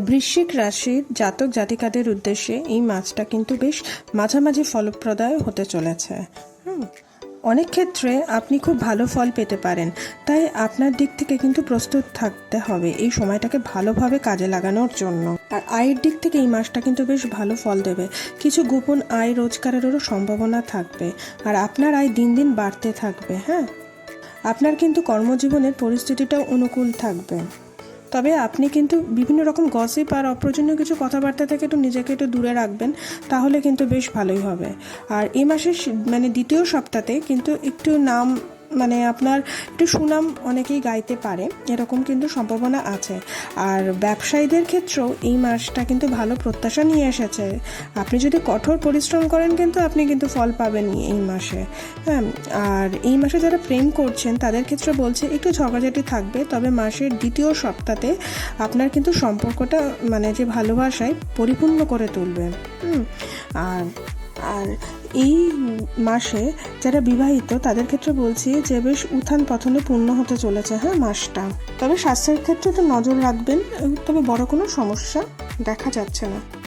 বৃশ্চিক রাশির জাতক জাতিকাদের উদ্দেশ্যে এই মাসটা কিন্তু বেশ মাঝামাঝি ফলপ্রদায় হতে চলেছে। অনেক ক্ষেত্রে আপনি খুব ভালো ফল পেতে পারেন, তাই আপনার দিক থেকে কিন্তু প্রস্তুত থাকতে হবে এই সময়টাকে ভালোভাবে কাজে লাগানোর জন্য। আর আয়ের দিক থেকে এই মাসটা কিন্তু বেশ ভালো ফল দেবে। কিছু গোপন আয় রোজগারেরও সম্ভাবনা থাকবে, আর আপনার আয় দিন দিন বাড়তে থাকবে। আপনার কিন্তু কর্মজীবনের পরিস্থিতিটাও অনুকূল থাকবে, তবে আপনি কিন্তু বিভিন্ন রকম গসিপ আর অপ্রয়োজনীয় কিছু কথাবার্তা থেকে নিজেকে একটু দূরে রাখবেন, তাহলে কিন্তু বেশ ভালোই হবে। আর এই মাসের দ্বিতীয় সপ্তাহে কিন্তু একটু নাম আপনার একটু সুনাম অনেকেই গাইতে পারে, এরকম কিন্তু সম্ভাবনা আছে। আর ব্যবসায়ীদের ক্ষেত্রেও এই মাসটা কিন্তু ভালো প্রত্যাশা নিয়ে এসেছে। আপনি যদি কঠোর পরিশ্রম করেন আপনি কিন্তু ফল পাবেনই এই মাসে। আর এই মাসে যারা প্রেম করছেন তাদের ক্ষেত্রে বলছে একটু ঝগড়াঝাটি থাকবে, তবে মাসের দ্বিতীয় সপ্তাহে আপনার কিন্তু সম্পর্কটা যে ভালোবাসায় পরিপূর্ণ করে তুলবে। আর এই মাসে যারা বিবাহিত তাদের ক্ষেত্রে বলছি যে বেশ উত্থান পতনে পূর্ণ হতে চলেছে মাসটা। তবে স্বাস্থ্যের ক্ষেত্রে একটু নজর রাখবেন, তবে বড় কোনো সমস্যা দেখা যাচ্ছে না।